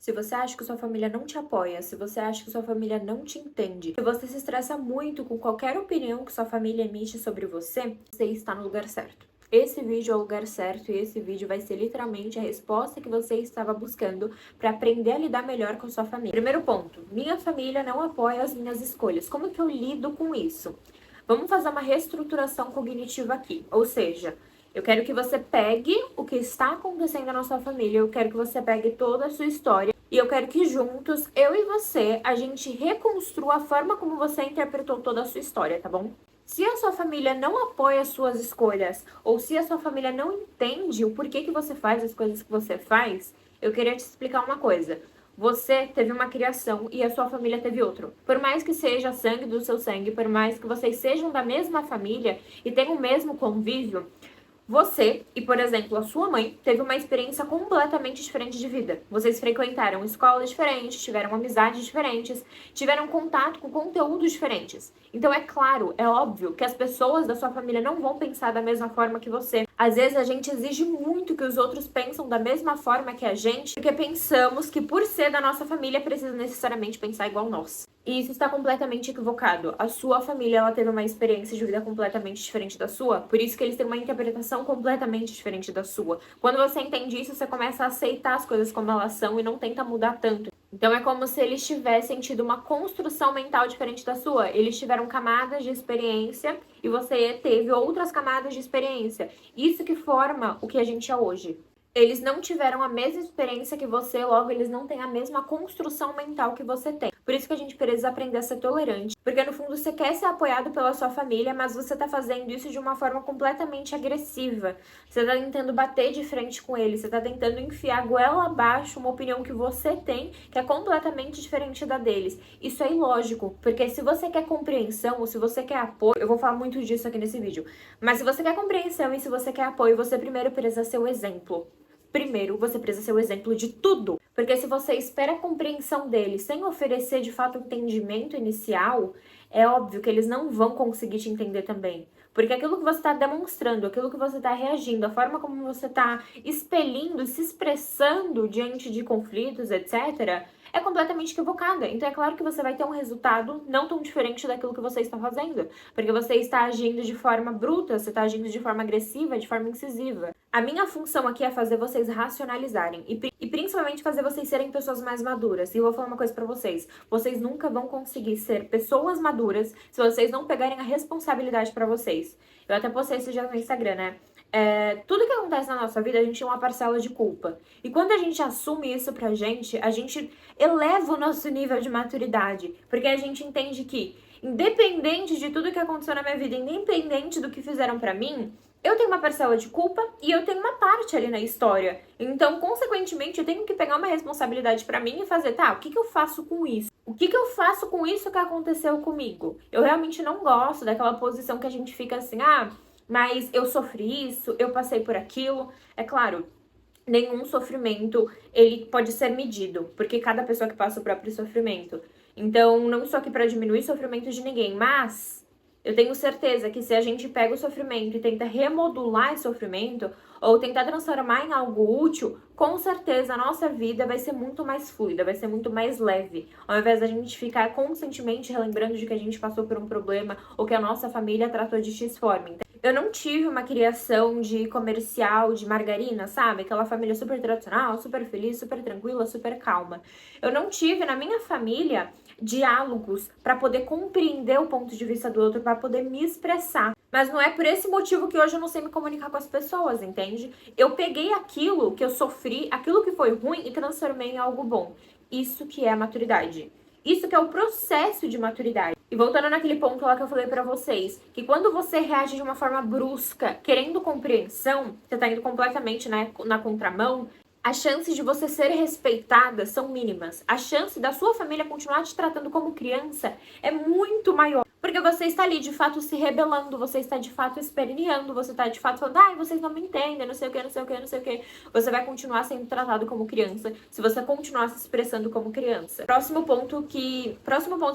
Se você acha que sua família não te apoia, se você acha que sua família não te entende, se você se estressa muito com qualquer opinião que sua família emite sobre você, você está no lugar certo. Esse vídeo é o lugar certo e esse vídeo vai ser literalmente a resposta que você estava buscando para aprender a lidar melhor com sua família. Primeiro ponto, minha família não apoia as minhas escolhas. Como que eu lido com isso? Vamos fazer uma reestruturação cognitiva aqui, ou seja, eu quero que você pegue o que está acontecendo na sua família, eu quero que você pegue toda a sua história e eu quero que juntos, eu e você, a gente reconstrua a forma como você interpretou toda a sua história, tá bom? Se a sua família não apoia as suas escolhas, ou se a sua família não entende o porquê que você faz as coisas que você faz, eu queria te explicar uma coisa. Você teve uma criação e a sua família teve outro. Por mais que seja sangue do seu sangue, por mais que vocês sejam da mesma família e tenham o mesmo convívio, você e, por exemplo, a sua mãe teve uma experiência completamente diferente de vida. Vocês frequentaram escolas diferentes, tiveram amizades diferentes, tiveram contato com conteúdos diferentes. Então é claro, é óbvio que as pessoas da sua família não vão pensar da mesma forma que você. Às vezes a gente exige muito que os outros pensam da mesma forma que a gente, porque pensamos que por ser da nossa família precisa necessariamente pensar igual nós. E isso está completamente equivocado. A sua família, ela teve uma experiência de vida completamente diferente da sua, por isso que eles têm uma interpretação completamente diferente da sua. Quando você entende isso, você começa a aceitar as coisas como elas são e não tenta mudar tanto. Então é como se eles tivessem tido uma construção mental diferente da sua. Eles tiveram camadas de experiência e você teve outras camadas de experiência. Isso que forma o que a gente é hoje. Eles não tiveram a mesma experiência que você, logo eles não têm a mesma construção mental que você tem. Por isso que a gente precisa aprender a ser tolerante. Porque no fundo você quer ser apoiado pela sua família, mas você tá fazendo isso de uma forma completamente agressiva. Você tá tentando bater de frente com eles, você tá tentando enfiar goela abaixo uma opinião que você tem, que é completamente diferente da deles. Isso é ilógico, porque se você quer compreensão ou se você quer apoio, eu vou falar muito disso aqui nesse vídeo, mas se você quer compreensão e se você quer apoio, você primeiro precisa ser o exemplo. Primeiro, você precisa ser o exemplo de tudo. Porque se você espera a compreensão deles sem oferecer de fato o entendimento inicial, é óbvio que eles não vão conseguir te entender também. Porque aquilo que você está demonstrando, aquilo que você está reagindo, a forma como você está expelindo, se expressando diante de conflitos, etc., é completamente equivocada. Então é claro que você vai ter um resultado não tão diferente daquilo que você está fazendo. Porque você está agindo de forma bruta, você está agindo de forma agressiva, de forma incisiva. A minha função aqui é fazer vocês racionalizarem e principalmente fazer vocês serem pessoas mais maduras. E eu vou falar uma coisa pra vocês. Vocês nunca vão conseguir ser pessoas maduras se vocês não pegarem a responsabilidade pra vocês. Eu até postei esse dia no Instagram, né? Tudo que acontece na nossa vida, a gente tem uma parcela de culpa. E quando a gente assume isso pra gente, a gente eleva o nosso nível de maturidade. Porque a gente entende que, independente de tudo que aconteceu na minha vida, independente do que fizeram pra mim, eu tenho uma parcela de culpa e eu tenho uma parte ali na história. Então, consequentemente, eu tenho que pegar uma responsabilidade pra mim e fazer, tá, o que eu faço com isso? O que eu faço com isso que aconteceu comigo? Eu realmente não gosto daquela posição que a gente fica assim, mas eu sofri isso, eu passei por aquilo. É claro, nenhum sofrimento ele pode ser medido, porque cada pessoa que passa o próprio sofrimento. Então, não estou aqui para diminuir o sofrimento de ninguém, mas eu tenho certeza que se a gente pega o sofrimento e tenta remodular esse sofrimento, ou tentar transformar em algo útil, com certeza a nossa vida vai ser muito mais fluida, vai ser muito mais leve. Ao invés da gente ficar constantemente relembrando de que a gente passou por um problema ou que a nossa família tratou de X forma. Eu não tive uma criação de comercial de margarina, sabe? Aquela família super tradicional, super feliz, super tranquila, super calma. Eu não tive na minha família diálogos para poder compreender o ponto de vista do outro, para poder me expressar. Mas não é por esse motivo que hoje eu não sei me comunicar com as pessoas, entende? Eu peguei aquilo que eu sofri, aquilo que foi ruim e transformei em algo bom. Isso que é a maturidade. Isso que é o processo de maturidade. E voltando naquele ponto lá que eu falei pra vocês, que quando você reage de uma forma brusca, querendo compreensão, você tá indo completamente, né, na contramão, as chances de você ser respeitada são mínimas. A chance da sua família continuar te tratando como criança é muito maior. Porque você está ali, de fato, se rebelando, você está, de fato, esperneando, você está, de fato, falando, vocês não me entendem, não sei o que, não sei o que, não sei o que. Você vai continuar sendo tratado como criança se você continuar se expressando como criança. Próximo ponto que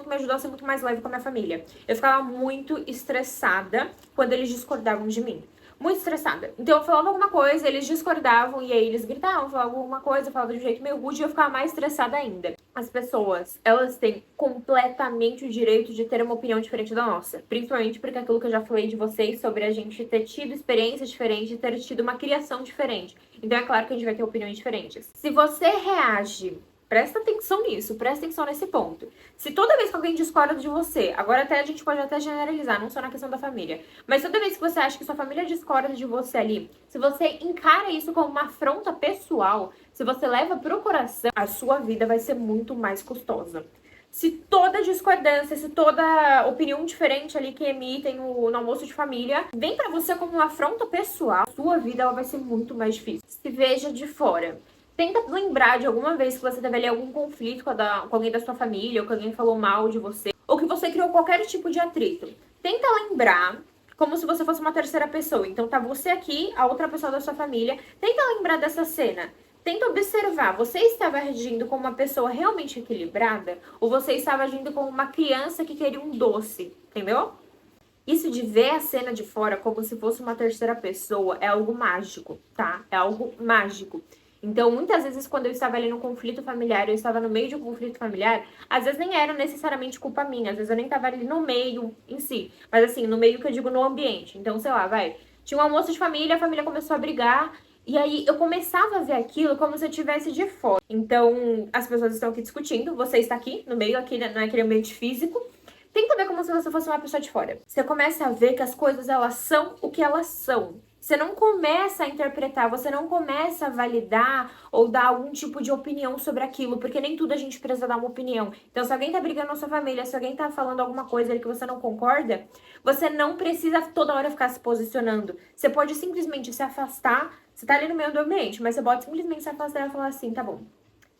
me ajudou a ser muito mais leve com a minha família. Eu ficava muito estressada quando eles discordavam de mim. muito estressada. Então eu falava alguma coisa, eles discordavam e aí eles gritavam, falavam alguma coisa, falavam de um jeito meio rude e eu ficava mais estressada ainda. As pessoas, elas têm completamente o direito de ter uma opinião diferente da nossa. Principalmente porque aquilo que eu já falei de vocês sobre a gente ter tido experiências diferentes e ter tido uma criação diferente. Então é claro que a gente vai ter opiniões diferentes. Se você reage, presta atenção nisso, presta atenção nesse ponto. Se toda vez que alguém discorda de você, agora até a gente pode até generalizar, não só na questão da família, mas toda vez que você acha que sua família discorda de você ali, se você encara isso como uma afronta pessoal, se você leva pro coração, a sua vida vai ser muito mais custosa. Se toda discordância, se toda opinião diferente ali que emitem no almoço de família vem pra você como uma afronta pessoal, sua vida ela vai ser muito mais difícil. Se veja de fora. Tenta lembrar de alguma vez que você teve ali algum conflito com alguém da sua família, ou que alguém falou mal de você, ou que você criou qualquer tipo de atrito. Tenta lembrar como se você fosse uma terceira pessoa. Então tá você aqui, a outra pessoa da sua família. Tenta lembrar dessa cena. Tenta observar, você estava agindo como uma pessoa realmente equilibrada? Ou você estava agindo como uma criança que queria um doce, entendeu? Isso de ver a cena de fora como se fosse uma terceira pessoa é algo mágico, tá? É algo mágico. Então, muitas vezes, quando eu estava ali num conflito familiar, eu estava no meio de um conflito familiar, às vezes nem era necessariamente culpa minha, às vezes eu nem estava ali no meio em si, mas assim, no meio que eu digo no ambiente. Então, sei lá, tinha um almoço de família, a família começou a brigar, e aí eu começava a ver aquilo como se eu estivesse de fora. Então, as pessoas estão aqui discutindo, você está aqui, no meio, aqui naquele ambiente físico. Tenta ver como se você fosse uma pessoa de fora. Você começa a ver que as coisas, elas são o que elas são. Você não começa a interpretar, você não começa a validar ou dar algum tipo de opinião sobre aquilo, porque nem tudo a gente precisa dar uma opinião. Então, se alguém tá brigando na sua família, se alguém tá falando alguma coisa ali que você não concorda, você não precisa toda hora ficar se posicionando. Você pode simplesmente se afastar, você tá ali no meio do ambiente, mas você pode simplesmente se afastar e falar assim, tá bom,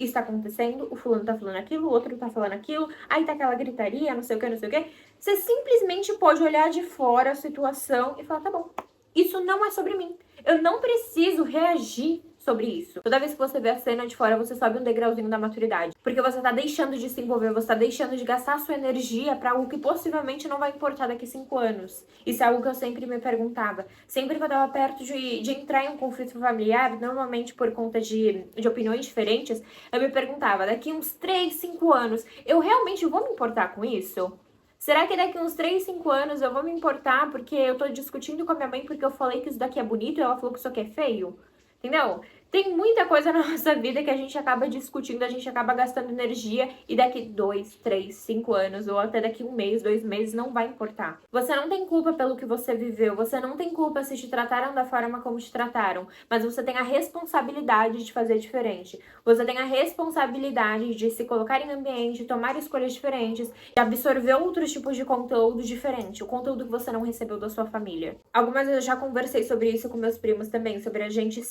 isso tá acontecendo, o fulano tá falando aquilo, o outro tá falando aquilo, aí tá aquela gritaria, não sei o que, não sei o que. Você simplesmente pode olhar de fora a situação e falar, tá bom, isso não é sobre mim. Eu não preciso reagir sobre isso. Toda vez que você vê a cena de fora, você sobe um degrauzinho da maturidade. Porque você tá deixando de se envolver, você tá deixando de gastar sua energia pra algo que possivelmente não vai importar daqui 5 anos. Isso é algo que eu sempre me perguntava. Sempre que eu tava perto de entrar em um conflito familiar, normalmente por conta de opiniões diferentes, eu me perguntava, daqui uns 3, 5 anos, eu realmente vou me importar com isso? Será que daqui uns 3, 5 anos eu vou me importar porque eu tô discutindo com a minha mãe porque eu falei que isso daqui é bonito e ela falou que isso aqui é feio? Entendeu? Tem muita coisa na nossa vida que a gente acaba discutindo, a gente acaba gastando energia e daqui 2, 3, 5 anos ou até daqui 1 mês, 2 meses não vai importar. Você não tem culpa pelo que você viveu, você não tem culpa se te trataram da forma como te trataram, mas você tem a responsabilidade de fazer diferente. Você tem a responsabilidade de se colocar em ambiente, tomar escolhas diferentes, de absorver outros tipos de conteúdo diferente, o conteúdo que você não recebeu da sua família. Algumas vezes eu já conversei sobre isso com meus primos também, sobre a gente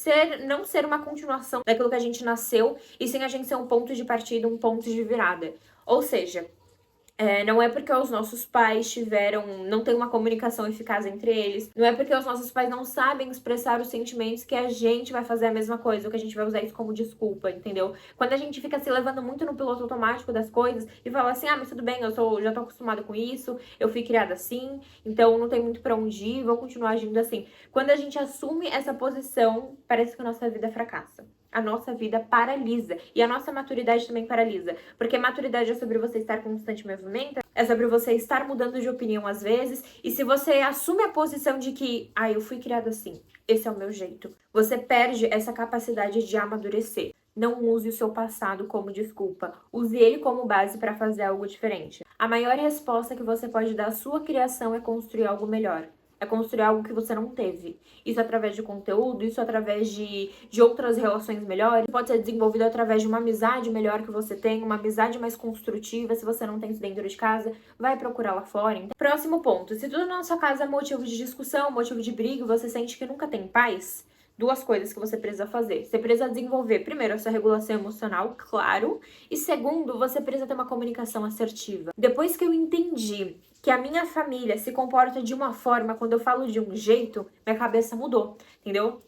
não ser uma continuação daquilo que a gente nasceu, e sim a gente ser um ponto de partida, um ponto de virada. Ou seja, não é porque os nossos pais não tem uma comunicação eficaz entre eles, não é porque os nossos pais não sabem expressar os sentimentos que a gente vai fazer a mesma coisa, ou que a gente vai usar isso como desculpa, entendeu? Quando a gente fica se levando muito no piloto automático das coisas e fala assim, mas tudo bem, já tô acostumada com isso, eu fui criada assim, então não tem muito pra onde ir, vou continuar agindo assim. Quando a gente assume essa posição, parece que a nossa vida fracassa. A nossa vida paralisa. E a nossa maturidade também paralisa. Porque maturidade é sobre você estar em constante movimento, é sobre você estar mudando de opinião às vezes. E se você assume a posição de que, eu fui criado assim, esse é o meu jeito, você perde essa capacidade de amadurecer. Não use o seu passado como desculpa. Use ele como base para fazer algo diferente. A maior resposta que você pode dar à sua criação é construir algo melhor. É construir algo que você não teve. Isso através de conteúdo, isso através de outras relações melhores. Pode ser desenvolvido através de uma amizade melhor que você tem, uma amizade mais construtiva. Se você não tem isso dentro de casa, vai procurar lá fora. Então, próximo ponto. Se tudo na sua casa é motivo de discussão, motivo de briga, você sente que nunca tem paz, 2 coisas que você precisa fazer. Você precisa desenvolver, primeiro, a sua regulação emocional, claro. E segundo, você precisa ter uma comunicação assertiva. Depois que eu entendi que a minha família se comporta de uma forma quando eu falo de um jeito, minha cabeça mudou, entendeu?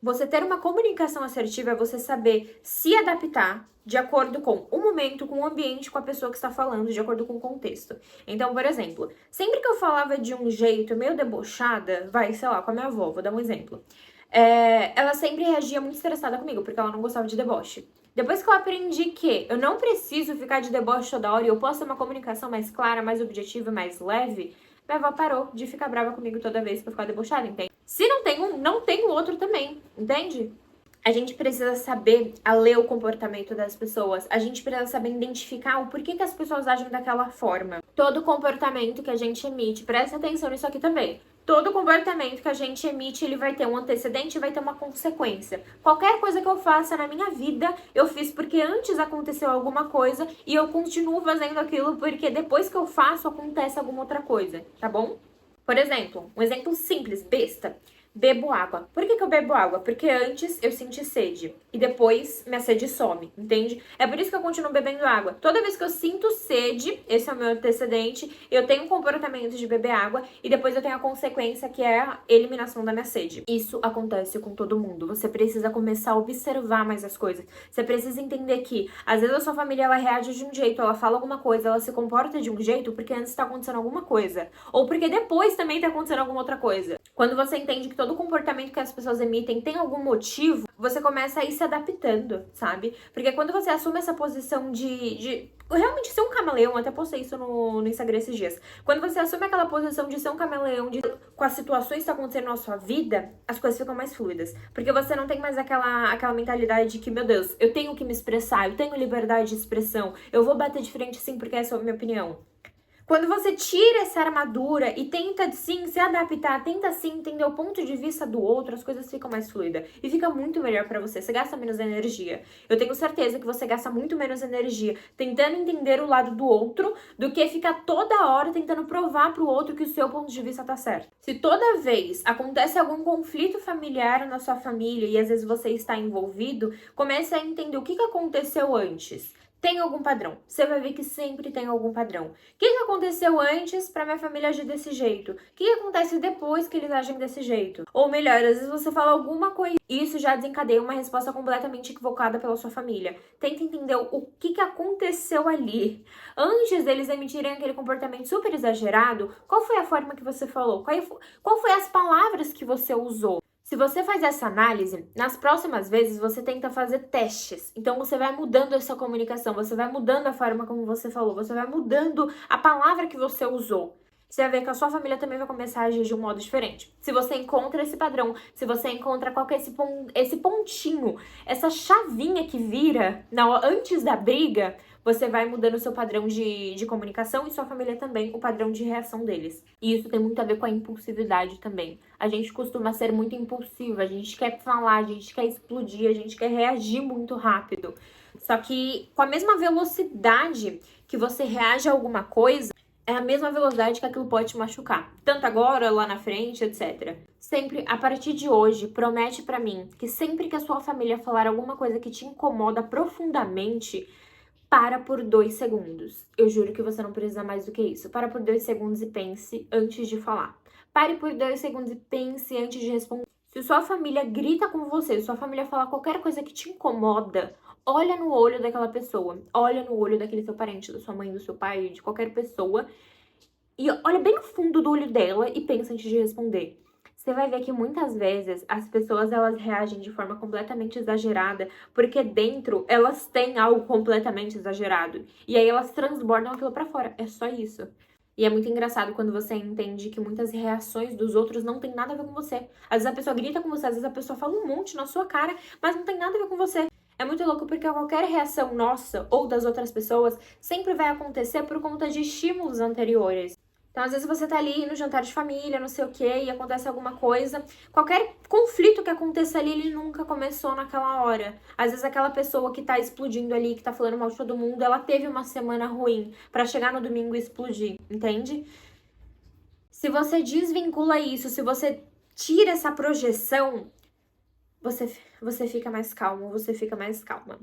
Você ter uma comunicação assertiva é você saber se adaptar de acordo com o momento, com o ambiente, com a pessoa que está falando, de acordo com o contexto. Então, por exemplo, sempre que eu falava de um jeito meio debochada, sei lá, com a minha avó, vou dar um exemplo. Ela sempre reagia muito estressada comigo, porque ela não gostava de deboche. Depois que eu aprendi que eu não preciso ficar de deboche toda hora e eu posso ter uma comunicação mais clara, mais objetiva, mais leve, minha avó parou de ficar brava comigo toda vez que eu ficar debochada, entende? Se não tem um, não tem o outro também, entende? A gente precisa saber ler o comportamento das pessoas. A gente precisa saber identificar o porquê que as pessoas agem daquela forma. Todo comportamento que a gente emite, presta atenção nisso aqui também. Todo comportamento que a gente emite, ele vai ter um antecedente e vai ter uma consequência. Qualquer coisa que eu faça na minha vida, eu fiz porque antes aconteceu alguma coisa e eu continuo fazendo aquilo porque depois que eu faço, acontece alguma outra coisa, tá bom? Por exemplo, um exemplo simples, besta. Bebo água. Por que eu bebo água? Porque antes eu senti sede e depois minha sede some, entende? É por isso que eu continuo bebendo água. Toda vez que eu sinto sede, esse é o meu antecedente, eu tenho um comportamento de beber água e depois eu tenho a consequência que é a eliminação da minha sede. Isso acontece com todo mundo. Você precisa começar a observar mais as coisas. Você precisa entender que às vezes a sua família ela reage de um jeito, ela fala alguma coisa, ela se comporta de um jeito porque antes tá acontecendo alguma coisa, ou porque depois também tá acontecendo alguma outra coisa. Quando você entende que todo comportamento que as pessoas emitem tem algum motivo, você começa a ir se adaptando, sabe? Porque quando você assume essa posição de realmente ser um camaleão, até postei isso no Instagram esses dias. Quando você assume aquela posição de ser um camaleão, com as situações que estão acontecendo na sua vida, as coisas ficam mais fluidas. Porque você não tem mais aquela mentalidade de que, meu Deus, eu tenho que me expressar, eu tenho liberdade de expressão, eu vou bater de frente sim porque essa é a minha opinião. Quando você tira essa armadura e tenta sim se adaptar, tenta sim entender o ponto de vista do outro, as coisas ficam mais fluidas e fica muito melhor pra você. Você gasta menos energia. Eu tenho certeza que você gasta muito menos energia tentando entender o lado do outro do que ficar toda hora tentando provar pro outro que o seu ponto de vista tá certo. Se toda vez acontece algum conflito familiar na sua família e às vezes você está envolvido, comece a entender o que aconteceu antes. Tem algum padrão. Você vai ver que sempre tem algum padrão. O que aconteceu antes para minha família agir desse jeito? O que acontece depois que eles agem desse jeito? Ou melhor, às vezes você fala alguma coisa e isso já desencadeia uma resposta completamente equivocada pela sua família. Tenta entender o que aconteceu ali. Antes deles emitirem aquele comportamento super exagerado, qual foi a forma que você falou? Qual foi as palavras que você usou? Se você faz essa análise, nas próximas vezes você tenta fazer testes. Então você vai mudando essa comunicação, você vai mudando a forma como você falou, você vai mudando a palavra que você usou. Você vai ver que a sua família também vai começar a agir de um modo diferente. Se você encontra esse padrão, se você encontra qual que é esse pontinho, essa chavinha que vira antes da briga, você vai mudando o seu padrão de comunicação e sua família também, o padrão de reação deles. E isso tem muito a ver com a impulsividade também. A gente costuma ser muito impulsiva, a gente quer falar, a gente quer explodir, a gente quer reagir muito rápido. Só que com a mesma velocidade que você reage a alguma coisa, é a mesma velocidade que aquilo pode te machucar. Tanto agora, lá na frente, etc. Sempre, a partir de hoje, promete pra mim que sempre que a sua família falar alguma coisa que te incomoda profundamente, para por 2 segundos. Eu juro que você não precisa mais do que isso. Para por 2 segundos e pense antes de falar. Pare por 2 segundos e pense antes de responder. Se sua família grita com você, se sua família falar qualquer coisa que te incomoda, olha no olho daquela pessoa. Olha no olho daquele seu parente, da sua mãe, do seu pai, de qualquer pessoa. E olha bem no fundo do olho dela e pensa antes de responder. Você vai ver que muitas vezes as pessoas elas reagem de forma completamente exagerada, porque dentro elas têm algo completamente exagerado. E aí elas transbordam aquilo pra fora. É só isso. E é muito engraçado quando você entende que muitas reações dos outros não tem nada a ver com você. Às vezes a pessoa grita com você, às vezes a pessoa fala um monte na sua cara, mas não tem nada a ver com você. É muito louco porque qualquer reação nossa ou das outras pessoas sempre vai acontecer por conta de estímulos anteriores. Então, às vezes você tá ali no jantar de família, não sei o quê, e acontece alguma coisa. Qualquer conflito que aconteça ali, ele nunca começou naquela hora. Às vezes aquela pessoa que tá explodindo ali, que tá falando mal de todo mundo, ela teve uma semana ruim pra chegar no domingo e explodir, entende? Se você desvincula isso, se você tira essa projeção, você fica mais calmo, você fica mais calma.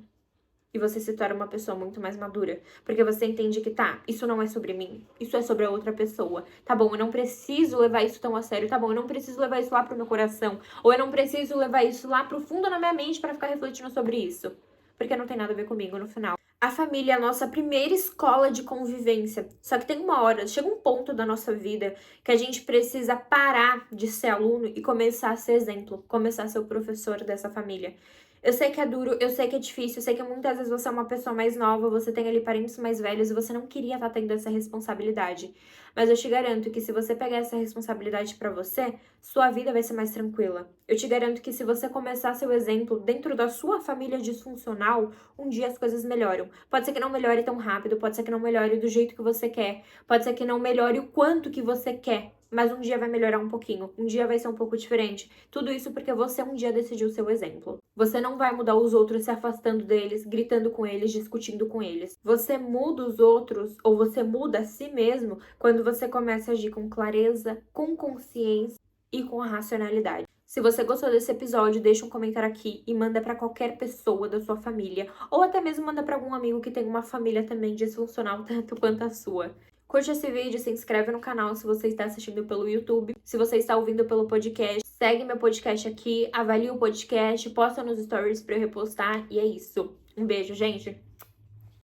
E você se torna uma pessoa muito mais madura. Porque você entende que, tá, isso não é sobre mim. Isso é sobre a outra pessoa. Tá bom, eu não preciso levar isso tão a sério. Tá bom, eu não preciso levar isso lá pro meu coração. Ou eu não preciso levar isso lá pro fundo da minha mente pra ficar refletindo sobre isso. Porque não tem nada a ver comigo no final. A família é a nossa primeira escola de convivência. Só que tem uma hora, chega um ponto da nossa vida que a gente precisa parar de ser aluno e começar a ser exemplo. Começar a ser o professor dessa família. Eu sei que é duro, eu sei que é difícil, eu sei que muitas vezes você é uma pessoa mais nova, você tem ali parentes mais velhos e você não queria estar tendo essa responsabilidade. Mas eu te garanto que se você pegar essa responsabilidade pra você, sua vida vai ser mais tranquila. Eu te garanto que se você começar seu exemplo dentro da sua família disfuncional, um dia as coisas melhoram. Pode ser que não melhore tão rápido, pode ser que não melhore do jeito que você quer, pode ser que não melhore o quanto que você quer, mas um dia vai melhorar um pouquinho, um dia vai ser um pouco diferente. Tudo isso porque você um dia decidiu seu exemplo. Você não vai mudar os outros se afastando deles, gritando com eles, discutindo com eles. Você muda os outros, ou você muda a si mesmo, quando você começa a agir com clareza, com consciência e com racionalidade. Se você gostou desse episódio, deixa um comentário aqui e manda para qualquer pessoa da sua família, ou até mesmo manda para algum amigo que tem uma família também disfuncional tanto quanto a sua. Curte esse vídeo, se inscreve no canal se você está assistindo pelo YouTube. Se você está ouvindo pelo podcast, segue meu podcast aqui, avalie o podcast, posta nos stories para eu repostar e é isso. Um beijo, gente!